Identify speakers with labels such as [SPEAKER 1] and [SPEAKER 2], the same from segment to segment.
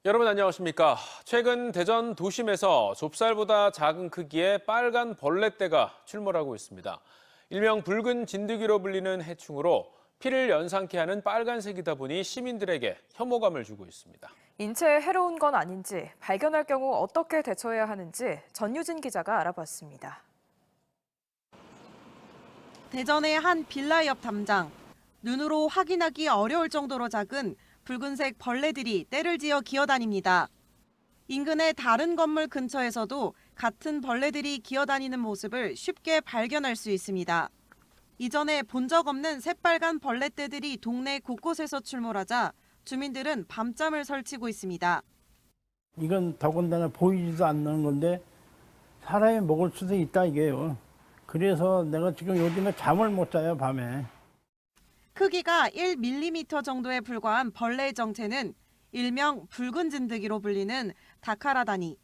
[SPEAKER 1] 여러분 안녕하십니까? 최근 대전 도심에서 좁쌀보다 작은 크기의 빨간 벌레떼가 출몰하고 있습니다. 일명 붉은 진드기로 불리는 해충으로 피를 연상케 하는 빨간색이다 보니 시민들에게 혐오감을 주고 있습니다.
[SPEAKER 2] 인체에 해로운 건 아닌지, 발견할 경우 어떻게 대처해야 하는지 전유진 기자가 알아봤습니다.
[SPEAKER 3] 대전의 한 빌라 옆 담장. 눈으로 확인하기 어려울 정도로 작은 붉은색 벌레들이 떼를 지어 기어다닙니다. 인근의 다른 건물 근처에서도 같은 벌레들이 기어다니는 모습을 쉽게 발견할 수 있습니다. 이전에 본 적 없는 새빨간 벌레떼들이 동네 곳곳에서 출몰하자 주민들은 밤잠을 설치고 있습니다.
[SPEAKER 4] 이건 더군다나 보이지도 않는 건데 사람이 먹을 수도 있다 이게요. 그래서 내가 지금 요즘에 잠을 못 자요, 밤에.
[SPEAKER 3] 크기가 1mm 정도에 불과한 벌레의 정체는 일명 붉은 진드기로 불리는 다카라다니.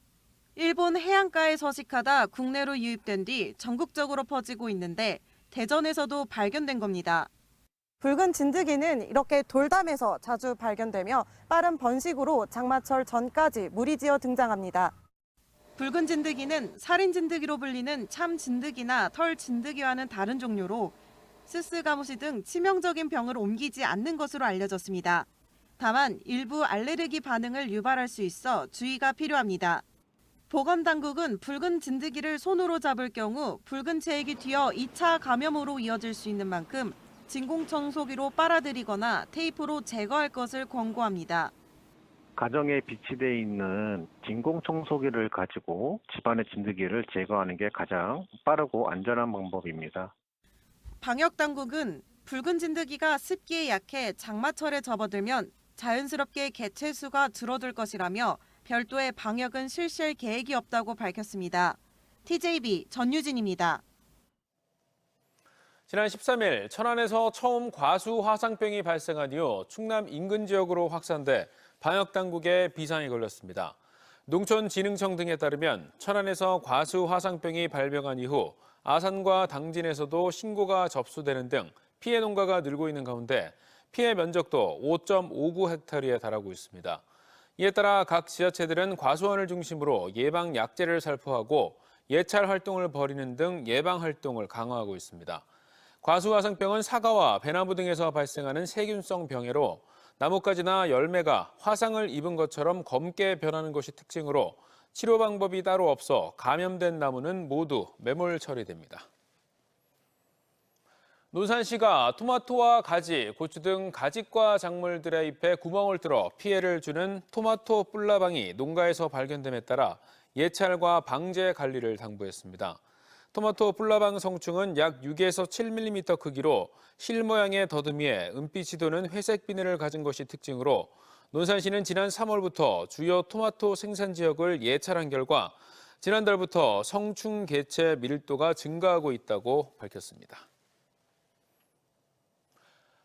[SPEAKER 3] 일본 해안가에 서식하다 국내로 유입된 뒤 전국적으로 퍼지고 있는데 대전에서도 발견된 겁니다.
[SPEAKER 5] 붉은 진드기는 이렇게 돌담에서 자주 발견되며 빠른 번식으로 장마철 전까지 무리지어 등장합니다.
[SPEAKER 3] 붉은 진드기는 살인 진드기로 불리는 참 진드기나 털 진드기와는 다른 종류로 스스가무시 등 치명적인 병을 옮기지 않는 것으로 알려졌습니다. 다만 일부 알레르기 반응을 유발할 수 있어 주의가 필요합니다. 보건당국은 붉은 진드기를 손으로 잡을 경우 붉은 체액이 튀어 2차 감염으로 이어질 수 있는 만큼 진공청소기로 빨아들이거나 테이프로 제거할 것을 권고합니다.
[SPEAKER 6] 가정에 비치되어 있는 진공청소기를 가지고 집안의 진드기를 제거하는 게 가장 빠르고 안전한 방법입니다.
[SPEAKER 3] 방역당국은 붉은 진드기가 습기에 약해 장마철에 접어들면 자연스럽게 개체 수가 줄어들 것이라며 별도의 방역은 실시할 계획이 없다고 밝혔습니다. TJB 전유진입니다.
[SPEAKER 1] 지난 13일 천안에서 처음 과수 화상병이 발생한 이후 충남 인근 지역으로 확산돼 방역당국에 비상이 걸렸습니다. 농촌진흥청 등에 따르면 천안에서 과수 화상병이 발병한 이후 아산과 당진에서도 신고가 접수되는 등 피해 농가가 늘고 있는 가운데 피해 면적도 5.59헥타르에 달하고 있습니다. 이에 따라 각 지자체들은 과수원을 중심으로 예방 약재를 살포하고 예찰 활동을 벌이는 등 예방 활동을 강화하고 있습니다. 과수화상병은 사과와 배나무 등에서 발생하는 세균성 병해로 나뭇가지나 열매가 화상을 입은 것처럼 검게 변하는 것이 특징으로 치료 방법이 따로 없어 감염된 나무는 모두 매몰 처리됩니다. 논산시가 토마토와 가지, 고추 등 가짓과 작물들의 잎에 구멍을 뚫어 피해를 주는 토마토 뿔나방이 농가에서 발견됨에 따라 예찰과 방제 관리를 당부했습니다. 토마토 뿔나방 성충은 약 6에서 7mm 크기로 실 모양의 더듬이에 은빛이 도는 회색 비늘을 가진 것이 특징으로 논산시는 지난 3월부터 주요 토마토 생산 지역을 예찰한 결과 지난달부터 성충 개체 밀도가 증가하고 있다고 밝혔습니다.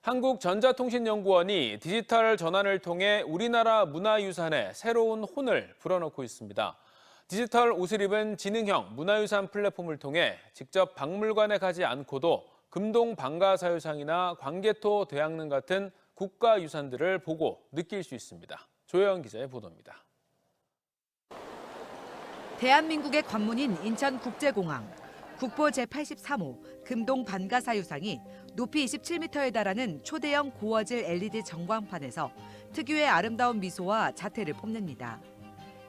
[SPEAKER 1] 한국전자통신연구원이 디지털 전환을 통해 우리나라 문화유산에 새로운 혼을 불어넣고 있습니다. 디지털 옷을 입은 지능형 문화유산 플랫폼을 통해 직접 박물관에 가지 않고도 금동 방가사유상이나 광개토 대양릉 같은 국가유산들을 보고 느낄 수 있습니다. 조혜영 기자의 보도입니다.
[SPEAKER 7] 대한민국의 관문인 인천국제공항, 국보 제83호 금동 반가사유상이 높이 27m에 달하는 초대형 고화질 LED 전광판에서 특유의 아름다운 미소와 자태를 뽐냅니다.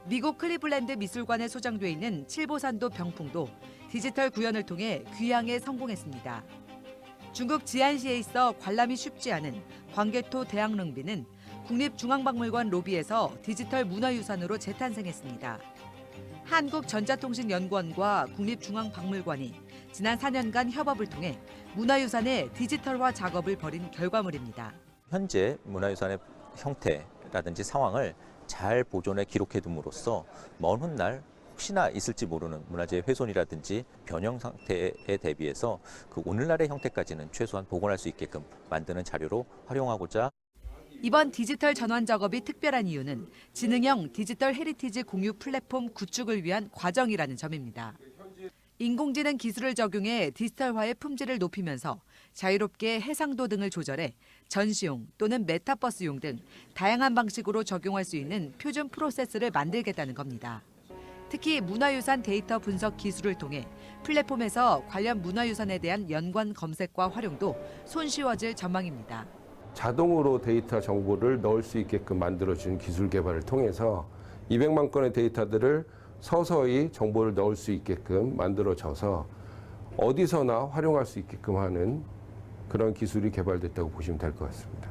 [SPEAKER 7] 미국 클리블랜드 미술관에 소장돼 있는 칠보산도 병풍도 디지털 구현을 통해 귀향에 성공했습니다. 중국 지안시에 있어 관람이 쉽지 않은 광개토 대양릉비는 국립중앙박물관 로비에서 디지털 문화유산으로 재탄생했습니다. 한국전자통신연구원과 국립중앙박물관이 지난 4년간 협업을 통해 문화유산의 디지털화 작업을 벌인 결과물입니다.
[SPEAKER 8] 현재 문화유산의 형태라든지 상황을 잘 보존해 기록해 둠으로써 먼 훗날 혹시나 있을지 모르는 문화재의 훼손이라든지 변형 상태에 대비해서 그 오늘날의 형태까지는 최소한 복원할 수 있게끔 만드는 자료로 활용하고자.
[SPEAKER 7] 이번 디지털 전환 작업이 특별한 이유는 지능형 디지털 헤리티지 공유 플랫폼 구축을 위한 과정이라는 점입니다. 인공지능 기술을 적용해 디지털화의 품질을 높이면서 자유롭게 해상도 등을 조절해 전시용 또는 메타버스용 등 다양한 방식으로 적용할 수 있는 표준 프로세스를 만들겠다는 겁니다. 특히 문화유산 데이터 분석 기술을 통해 플랫폼에서 관련 문화유산에 대한 연관 검색과 활용도 손쉬워질 전망입니다.
[SPEAKER 9] 자동으로 데이터 정보를 넣을 수 있게끔 만들어준 기술 개발을 통해서 200만 건의 데이터들을 서서히 정보를 넣을 수 있게끔 만들어져서 어디서나 활용할 수 있게끔 하는 그런 기술이 개발됐다고 보시면 될 것 같습니다.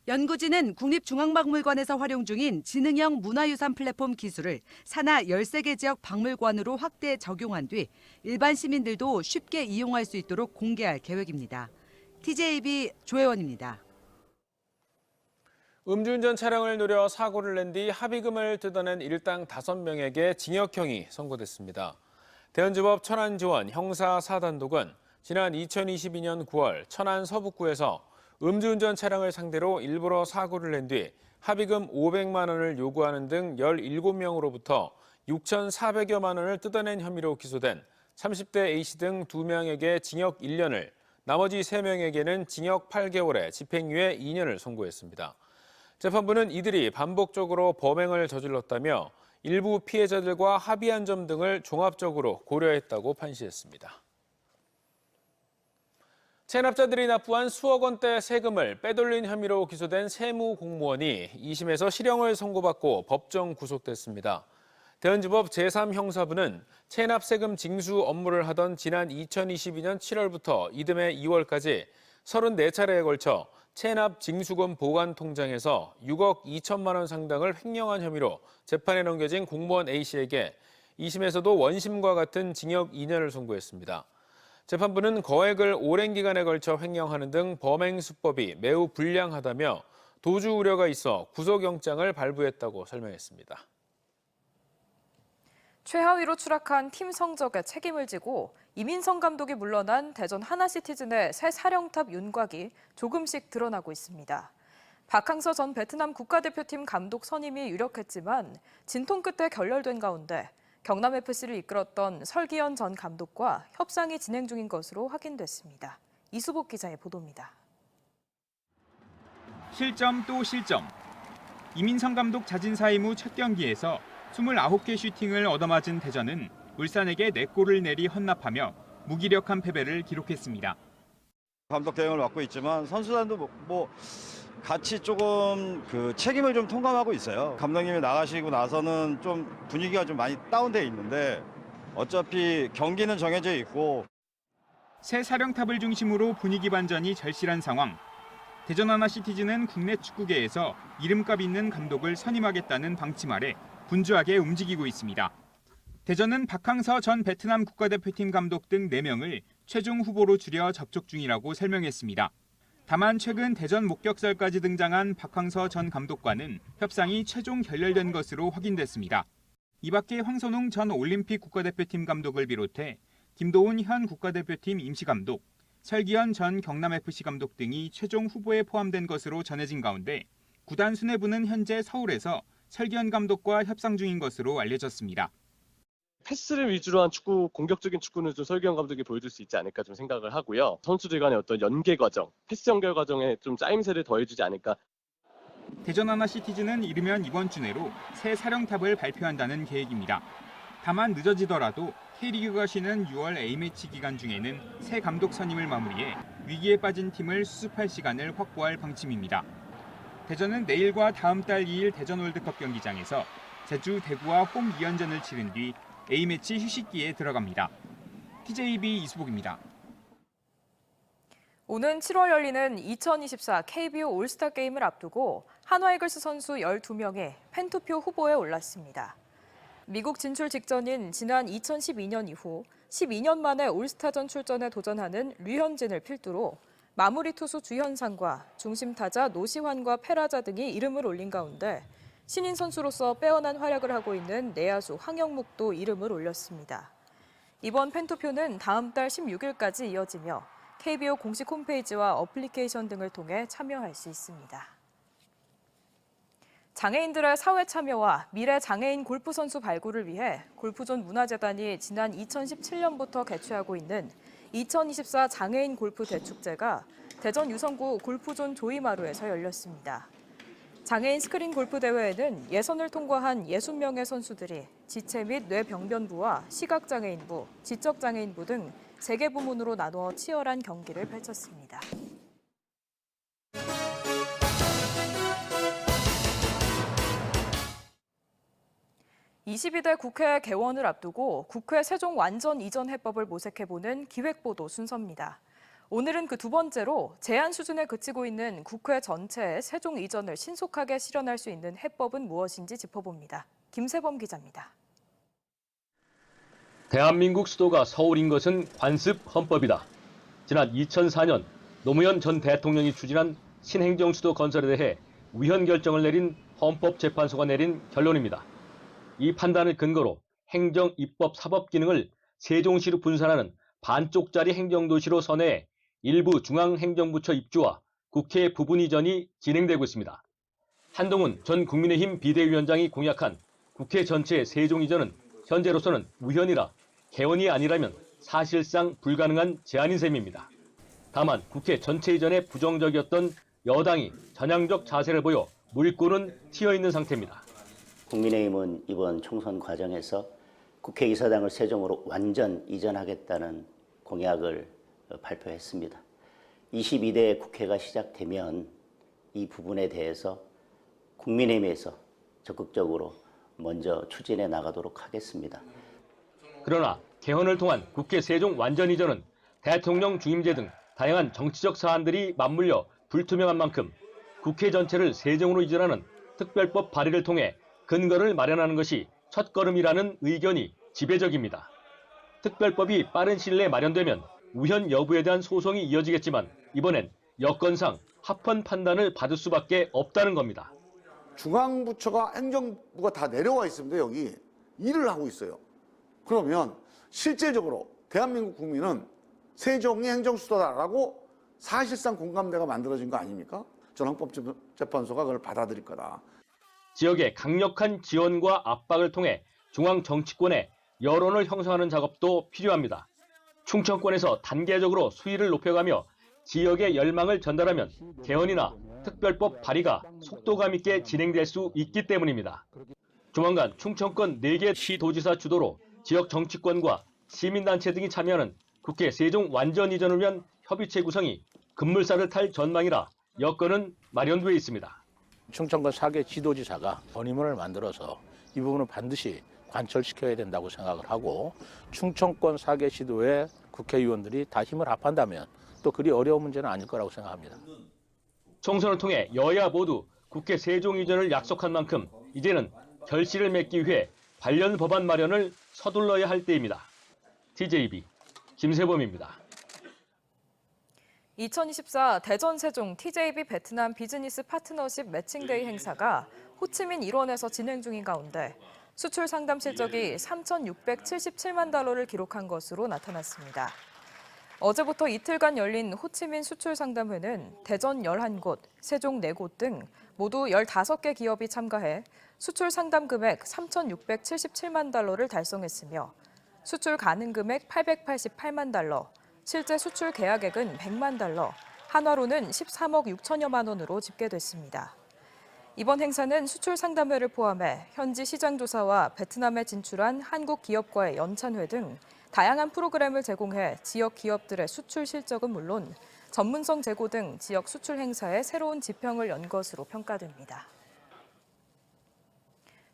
[SPEAKER 7] 연구진은 국립중앙박물관에서 활용 중인 지능형 문화유산 플랫폼 기술을 산하 13개 지역 박물관으로 확대 적용한 뒤 일반 시민들도 쉽게 이용할 수 있도록 공개할 계획입니다. TJB 조혜원입니다.
[SPEAKER 1] 음주운전 차량을 노려 사고를 낸 뒤 합의금을 뜯어낸 일당 5명에게 징역형이 선고됐습니다. 대연지법 천안지원 형사 4단독은 지난 2022년 9월 천안 서북구에서 음주운전 차량을 상대로 일부러 사고를 낸 뒤 합의금 500만 원을 요구하는 등 17명으로부터 6,400여만 원을 뜯어낸 혐의로 기소된 30대 A씨 등 2명에게 징역 1년을, 나머지 3명에게는 징역 8개월에 집행유예 2년을 선고했습니다. 재판부는 이들이 반복적으로 범행을 저질렀다며 일부 피해자들과 합의한 점 등을 종합적으로 고려했다고 판시했습니다. 체납자들이 납부한 수억 원대 세금을 빼돌린 혐의로 기소된 세무공무원이 2심에서 실형을 선고받고 법정 구속됐습니다. 대연지법 제3형사부는 체납세금 징수 업무를 하던 지난 2022년 7월부터 이듬해 2월까지 34차례에 걸쳐 체납 징수금 보관 통장에서 6억 2천만 원 상당을 횡령한 혐의로 재판에 넘겨진 공무원 A씨에게 2심에서도 원심과 같은 징역 2년을 선고했습니다. 재판부는 거액을 오랜 기간에 걸쳐 횡령하는 등 범행 수법이 매우 불량하다며 도주 우려가 있어 구속영장을 발부했다고 설명했습니다.
[SPEAKER 2] 최하위로 추락한 팀 성적에 책임을 지고 이민성 감독이 물러난 대전 하나시티즌의 새 사령탑 윤곽이 조금씩 드러나고 있습니다. 박항서 전 베트남 국가대표팀 감독 선임이 유력했지만 진통 끝에 결렬된 가운데 경남FC를 이끌었던 설기현 전 감독과 협상이 진행 중인 것으로 확인됐습니다. 이수복 기자의 보도입니다.
[SPEAKER 10] 실점 또 실점. 이민성 감독 자진 사임 후 첫 경기에서 29개 슈팅을 얻어맞은 대전은 울산에게 4골을 내리 헌납하며 무기력한 패배를 기록했습니다.
[SPEAKER 11] 감독 대행을 맡고 있지만 선수단도 같이 조금 책임을 좀 통감하고 있어요. 감독님이 나가시고 나서는 좀 분위기가 좀 많이 다운돼 있는데 어차피 경기는 정해져 있고.
[SPEAKER 10] 새 사령탑을 중심으로 분위기 반전이 절실한 상황. 대전 하나시티즌은 국내 축구계에서 이름값 있는 감독을 선임하겠다는 방침 아래 분주하게 움직이고 있습니다. 대전은 박항서 전 베트남 국가대표팀 감독 등 4명을 최종 후보로 줄여 접촉 중이라고 설명했습니다. 다만 최근 대전 목격설까지 등장한 박항서 전 감독과는 협상이 최종 결렬된 것으로 확인됐습니다. 이 밖에 황선웅 전 올림픽 국가대표팀 감독을 비롯해 김도훈 현 국가대표팀 임시감독, 설기현 전 경남FC 감독 등이 최종 후보에 포함된 것으로 전해진 가운데 구단 수뇌부는 현재 서울에서 설기현 감독과 협상 중인 것으로 알려졌습니다.
[SPEAKER 12] 패스를 위주로 한 축구, 공격적인 축구는 좀 설기현 감독이 보여줄 수 있지 않을까 좀 생각을 하고요. 선수들 간의 어떤 연계 과정, 패스 연결 과정에 좀 짜임새를 더해주지 않을까.
[SPEAKER 10] 대전 하나시티즌은 이르면 이번 주 내로 새 사령탑을 발표한다는 계획입니다. 다만 늦어지더라도 K리그가 쉬는 6월 A매치 기간 중에는 새 감독 선임을 마무리해 위기에 빠진 팀을 수습할 시간을 확보할 방침입니다. 대전은 내일과 다음 달 2일 대전 월드컵 경기장에서 제주, 대구와 홈 2연전을 치른 뒤 A매치 휴식기에 들어갑니다. TJB 이수복입니다.
[SPEAKER 2] 오는 7월 열리는 2024 KBO 올스타 게임을 앞두고 한화이글스 선수 12명이 팬투표 후보에 올랐습니다. 미국 진출 직전인 지난 2012년 이후 12년 만에 올스타전 출전에 도전하는 류현진을 필두로 마무리 투수 주현상과 중심 타자 노시환과 페라자 등이 이름을 올린 가운데 신인 선수로서 빼어난 활약을 하고 있는 내야수 황영묵도 이름을 올렸습니다. 이번 팬투표는 다음 달 16일까지 이어지며 KBO 공식 홈페이지와 어플리케이션 등을 통해 참여할 수 있습니다. 장애인들의 사회 참여와 미래 장애인 골프 선수 발굴을 위해 골프존 문화재단이 지난 2017년부터 개최하고 있는 2024 장애인 골프 대축제가 대전 유성구 골프존 조이마루에서 열렸습니다. 장애인 스크린 골프 대회에는 예선을 통과한 60명의 선수들이 지체 및 뇌병변부와 시각장애인부, 지적장애인부 등 3개 부문으로 나누어 치열한 경기를 펼쳤습니다. 22대 국회 개원을 앞두고 국회 세종 완전 이전 해법을 모색해보는 기획보도 순서입니다. 오늘은 그 두 번째로 제한 수준에 그치고 있는 국회 전체의 세종 이전을 신속하게 실현할 수 있는 해법은 무엇인지 짚어봅니다. 김세범 기자입니다.
[SPEAKER 13] 대한민국 수도가 서울인 것은 관습 헌법이다. 지난 2004년 노무현 전 대통령이 추진한 신행정 수도 건설에 대해 위헌 결정을 내린 헌법재판소가 내린 결론입니다. 이 판단을 근거로 행정, 입법, 사법 기능을 세종시로 분산하는 반쪽짜리 행정도시로 선회해 일부 중앙행정부처 입주와 국회 부분 이전이 진행되고 있습니다. 한동훈 전 국민의힘 비대위원장이 공약한 국회 전체의 세종 이전은 현재로서는 우현이라 개원이 아니라면 사실상 불가능한 제안인 셈입니다. 다만 국회 전체 이전에 부정적이었던 여당이 전향적 자세를 보여 물꼬는 튀어있는 상태입니다.
[SPEAKER 14] 국민의힘은 이번 총선 과정에서 국회의사당을 세종으로 완전 이전하겠다는 공약을 발표했습니다. 22대 국회가 시작되면 이 부분에 대해서 국민의힘에서 적극적으로 먼저 추진해 나가도록 하겠습니다.
[SPEAKER 13] 그러나 개헌을 통한 국회 세종 완전 이전은 대통령 중임제 등 다양한 정치적 사안들이 맞물려 불투명한 만큼 국회 전체를 세종으로 이전하는 특별법 발의를 통해 근거를 마련하는 것이 첫걸음이라는 의견이 지배적입니다. 특별법이 빠른 시일 내에 마련되면 우현 여부에 대한 소송이 이어지겠지만 이번엔 여건상 합헌 판단을 받을 수밖에 없다는 겁니다.
[SPEAKER 15] 중앙부처가 행정부가 다 내려와 있습니다. 여기 일을 하고 있어요. 그러면 실제적으로 대한민국 국민은 세종이 행정수도다라고 사실상 공감대가 만들어진 거 아닙니까? 저는 헌법재판소가 그걸 받아들일 거다.
[SPEAKER 13] 지역의 강력한 지원과 압박을 통해 중앙 정치권의 여론을 형성하는 작업도 필요합니다. 충청권에서 단계적으로 수위를 높여가며 지역의 열망을 전달하면 개헌이나 특별법 발의가 속도감 있게 진행될 수 있기 때문입니다. 조만간 충청권 4개 시도지사 주도로 지역 정치권과 시민단체 등이 참여하는 국회 세종 완전 이전을 위한 협의체 구성이 급물살을 탈 전망이라 여건은 마련돼 있습니다.
[SPEAKER 16] 충청권 4개 지도지사가 건의문을 만들어서 이 부분은 반드시 관철시켜야 된다고 생각을 하고 충청권 4개 시도의 국회의원들이 다 힘을 합한다면 또 그리 어려운 문제는 아닐 거라고 생각합니다.
[SPEAKER 13] 총선을 통해 여야 모두 국회 세종 이전을 약속한 만큼 이제는 결실을 맺기 위해 관련 법안 마련을 서둘러야 할 때입니다. TJB 김세범입니다.
[SPEAKER 2] 2024 대전 세종 TJB 베트남 비즈니스 파트너십 매칭데이 행사가 호치민 일원에서 진행 중인 가운데 수출 상담 실적이 3,677만 달러를 기록한 것으로 나타났습니다. 어제부터 이틀간 열린 호치민 수출 상담회는 대전 11곳, 세종 4곳 등 모두 15개 기업이 참가해 수출 상담 금액 3,677만 달러를 달성했으며 수출 가능 금액 888만 달러, 실제 수출 계약액은 100만 달러, 한화로는 13억 6천여만 원으로 집계됐습니다. 이번 행사는 수출 상담회를 포함해 현지 시장 조사와 베트남에 진출한 한국 기업과의 연찬회 등 다양한 프로그램을 제공해 지역 기업들의 수출 실적은 물론 전문성 제고 등 지역 수출 행사에 새로운 지평을 연 것으로 평가됩니다.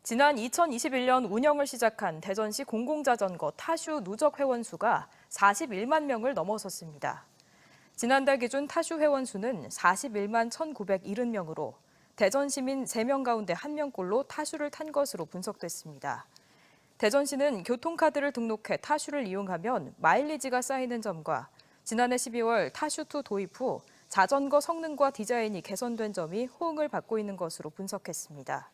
[SPEAKER 2] 지난 2021년 운영을 시작한 대전시 공공자전거 타슈 누적 회원 수가 41만 명을 넘어섰습니다. 지난달 기준 타슈 회원 수는 41만 1,970명으로 대전 시민 3명 가운데 1명꼴로 타슈를 탄 것으로 분석됐습니다. 대전시는 교통카드를 등록해 타슈를 이용하면 마일리지가 쌓이는 점과 지난해 12월 타슈2 도입 후 자전거 성능과 디자인이 개선된 점이 호응을 받고 있는 것으로 분석했습니다.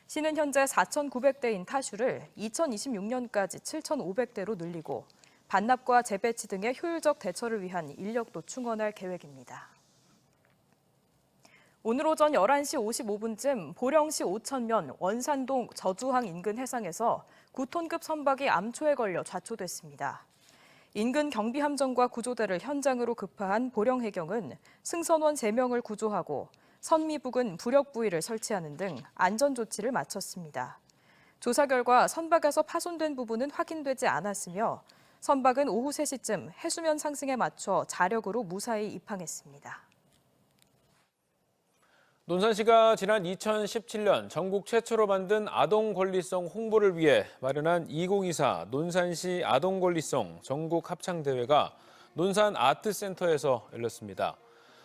[SPEAKER 2] 시는 현재 4,900대인 타슈를 2026년까지 7,500대로 늘리고 반납과 재배치 등의 효율적 대처를 위한 인력도 충원할 계획입니다. 오늘 오전 11시 55분쯤 보령시 오천면 원산동 저주항 인근 해상에서 9톤급 선박이 암초에 걸려 좌초됐습니다. 인근 경비함정과 구조대를 현장으로 급파한 보령해경은 승선원 3명을 구조하고 선미 부근 부력 부위를 설치하는 등 안전 조치를 마쳤습니다. 조사 결과 선박에서 파손된 부분은 확인되지 않았으며 선박은 오후 3시쯤 해수면 상승에 맞춰 자력으로 무사히 입항했습니다.
[SPEAKER 1] 논산시가 지난 2017년 전국 최초로 만든 아동권리송 홍보를 위해 마련한 2024 논산시 아동권리송 전국 합창대회가 논산 아트센터에서 열렸습니다.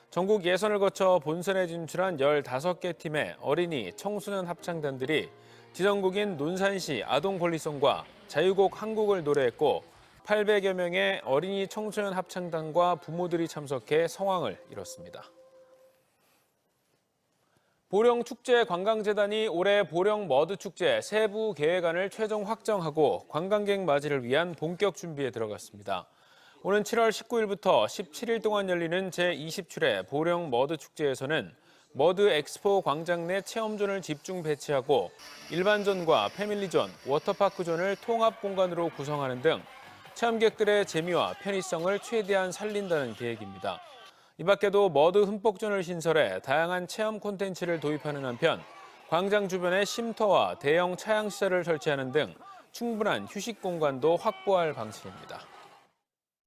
[SPEAKER 1] 전국 예선을 거쳐 본선에 진출한 15개 팀의 어린이, 청소년 합창단들이 지정국인 논산시 아동권리송과 자유곡 한국을 노래했고 800여 명의 어린이 청소년 합창단과 부모들이 참석해 성황을 이뤘습니다. 보령축제관광재단이 올해 보령머드축제 세부 계획안을 최종 확정하고 관광객 맞이를 위한 본격 준비에 들어갔습니다. 오는 7월 19일부터 17일 동안 열리는 제20출의 보령머드축제에서는 머드 엑스포 광장 내 체험존을 집중 배치하고 일반존과 패밀리존, 워터파크존을 통합 공간으로 구성하는 등 체험객들의 재미와 편의성을 최대한 살린다는 계획입니다. 이 밖에도 머드 흠뻑존을 신설해 다양한 체험 콘텐츠를 도입하는 한편 광장 주변에 쉼터와 대형 차양시설을 설치하는 등 충분한 휴식 공간도 확보할 방침입니다.